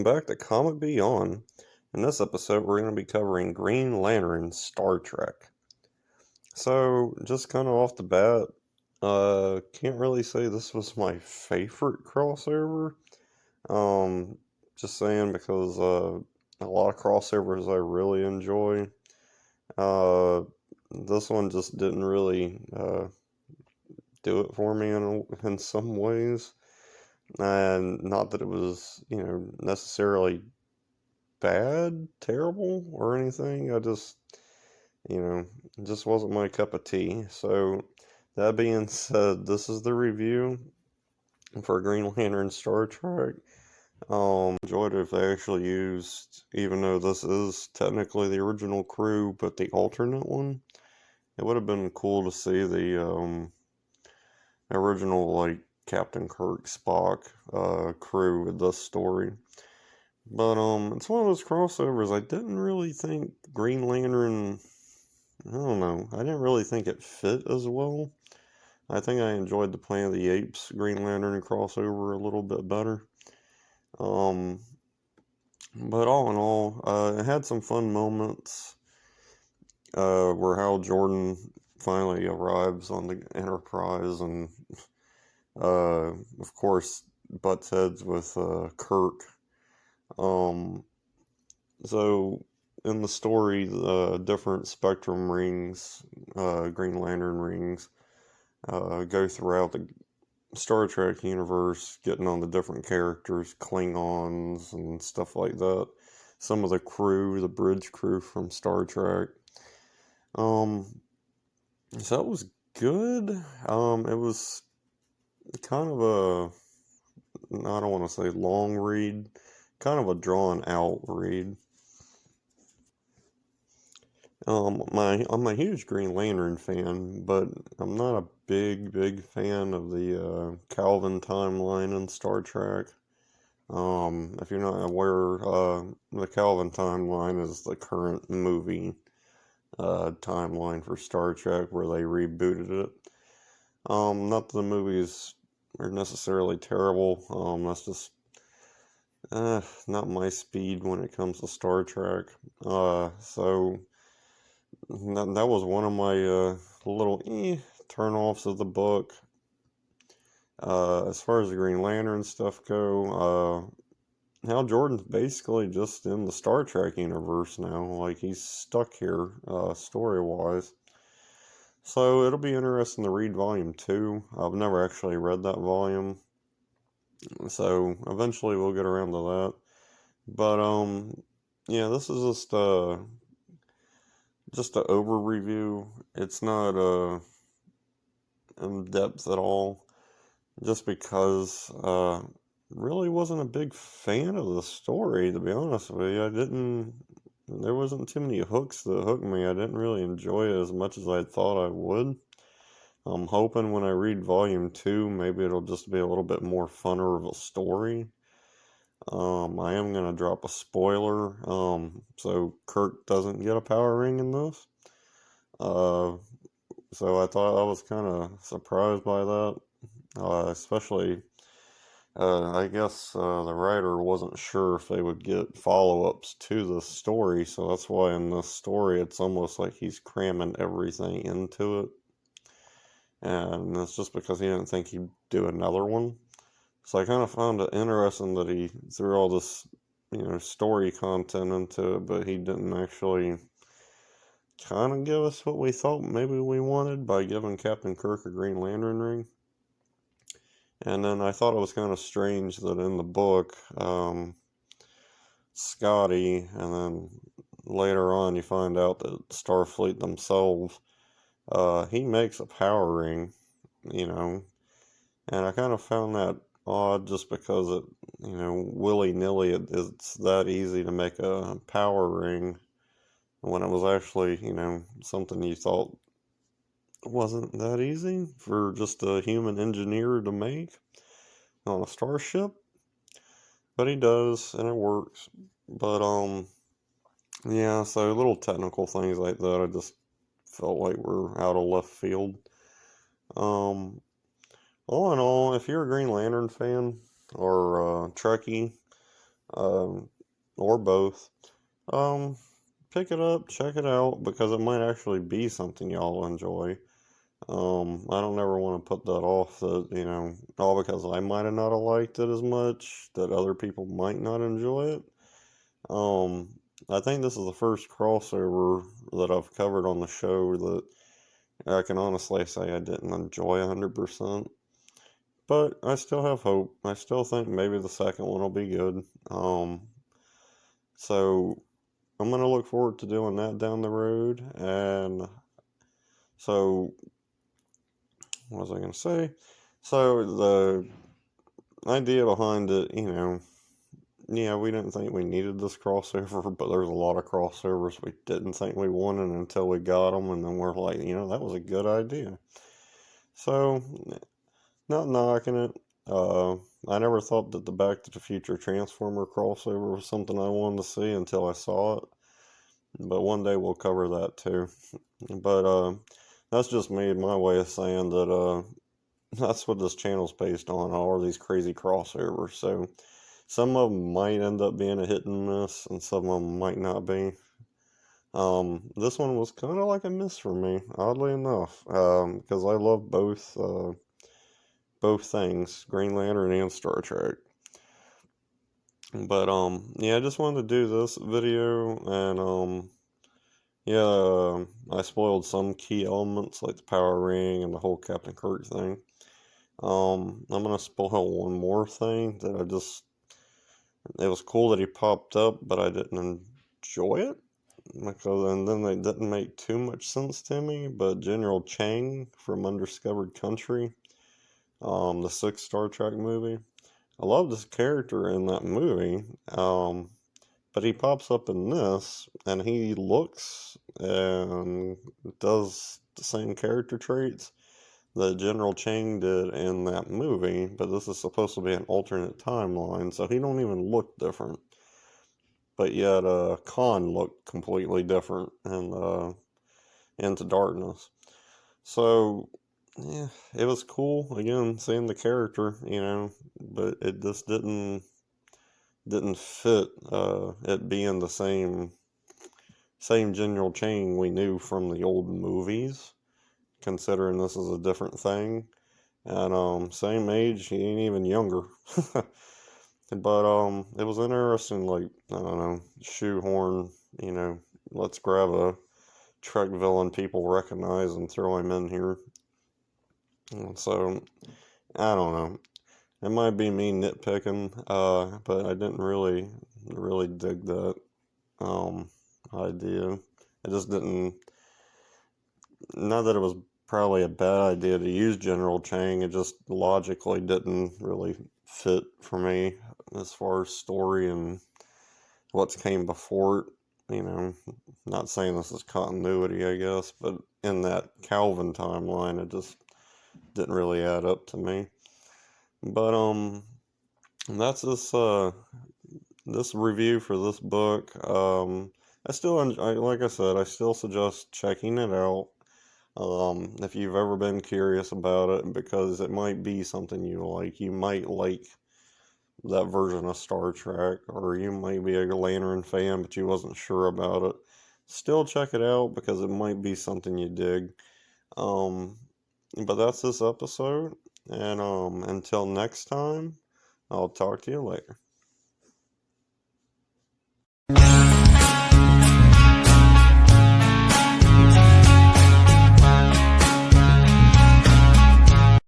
welcome back to Comic Beyond. In this episode, we're going to be covering Green Lantern Star Trek. So, just kind of off the bat, can't really say this was my favorite crossover. Um, just saying because a lot of crossovers I really enjoy. Uh, this one just didn't really do it for me in some ways. And not that it was, necessarily bad, terrible, or anything. You know, it just wasn't my cup of tea. So, that being said, this is the review for Green Lantern Star Trek. Enjoyed it if they actually used, even though this is technically the original crew, but the alternate one. It would have been cool to see the original, like, Captain Kirk, Spock crew with this story. But it's one of those crossovers. I didn't really think Green Lantern. I don't know. I didn't really think it fit as well. I think I enjoyed the Planet of the Apes Green Lantern crossover a little bit better. Um, but all in all, it had some fun moments. Where Hal Jordan finally arrives on the Enterprise, and of course butts heads with Kirk. Um, So, in the story, the different Spectrum rings, Green Lantern rings, go throughout the Star Trek universe, getting on the different characters, Klingons, and stuff like that. Some of the crew, the bridge crew from Star Trek. Um, so that was good. It was kind of I don't want to say long read, kind of a drawn out read. I'm a huge Green Lantern fan, but I'm not a big fan of the Calvin timeline in Star Trek. If you're not aware, the Calvin timeline is the current movie timeline for Star Trek where they rebooted it. Not that the movies are necessarily terrible. That's just not my speed when it comes to Star Trek. So. That was one of my little turn-offs of the book. As far as the Green Lantern stuff go, Hal Jordan's basically just in the Star Trek universe now. Like, he's stuck here, story-wise. So, it'll be interesting to read Volume 2. I've never actually read that volume. So, eventually we'll get around to that. But, yeah, this is just a over review. It's not, in depth at all, just because really wasn't a big fan of the story, to be honest with you. There wasn't too many hooks that hooked me. I didn't really enjoy it as much as I thought I would. I'm hoping when I read volume 2, maybe it'll just be a little bit more funner of a story. I am going to drop a spoiler, so Kirk doesn't get a power ring in this. So I thought I was kind of surprised by that, especially, I guess the writer wasn't sure if they would get follow-ups to this story, so that's why in this story it's almost like he's cramming everything into it, and it's just because he didn't think he'd do another one. So I kind of found it interesting that he threw all this, story content into it, but he didn't actually kind of give us what we thought maybe we wanted by giving Captain Kirk a Green Lantern ring. And then I thought it was kind of strange that in the book, Scotty, and then later on you find out that Starfleet themselves, he makes a power ring, you know, and I kind of found that odd just because willy-nilly it's that easy to make a power ring when it was actually, something you thought wasn't that easy for just a human engineer to make on a starship. But he does, and it works. But yeah, so little technical things like that I just felt like were out of left field. Um all in all, if you're a Green Lantern fan or Trekkie, um, or both. Um, Pick it up, check it out, because it might actually be something y'all enjoy. I don't ever want to put that off that, all because I might have not have liked it as much, that other people might not enjoy it. Um, I think this is the first crossover that I've covered on the show that I can honestly say I didn't enjoy 100%. But I still have hope. I still think maybe the second one will be good. So I'm gonna look forward to doing that down the road. And so, what was I gonna say? So the idea behind it, yeah, we didn't think we needed this crossover, but there's a lot of crossovers we didn't think we wanted until we got them, and then we're like, that was a good idea. So, not knocking it. I never thought that the Back to the Future Transformer crossover was something I wanted to see until I saw it. But one day we'll cover that too. But that's just me, my way of saying that that's what this channel's based on, all of these crazy crossovers. So some of them might end up being a hit and miss, and some of them might not be. This one was kind of like a miss for me, oddly enough, because I love both things, Green Lantern and Star Trek. But yeah, I just wanted to do this video, and yeah, I spoiled some key elements like the power ring and the whole Captain Kirk thing. I'm gonna spoil one more thing that it was cool that he popped up, but I didn't enjoy it because, and then they didn't make too much sense to me. But General Chang from Undiscovered Country, the sixth Star Trek movie, I love this character in that movie. But he pops up in this, and he looks and does the same character traits that General Chang did in that movie, but this is supposed to be an alternate timeline, so he don't even look different. But yet, Khan looked completely different in Into Darkness. So, yeah, it was cool again seeing the character, but it just didn't fit it being the same General Chang we knew from the old movies, considering this is a different thing. And same age, he ain't even younger. But it was interesting, like, I don't know, shoehorn, you know, let's grab a Trek villain people recognize and throw him in here. And so I don't know. It might be me nitpicking, but I didn't really dig that um idea. I just didn't. Not that it was probably a bad idea to use General Chang, it just logically didn't really fit for me as far as story and what's came before it. Not saying this is continuity, I guess, but in that Calvin timeline, it just didn't really add up to me. But that's this review for this book. Like I said, I still suggest checking it out. If you've ever been curious about it, because it might be something you like. You might like that version of Star Trek, or you might be a Lantern fan, but you wasn't sure about it. Still check it out because it might be something you dig. Um, but that's this episode, and until next time, I'll talk to you later.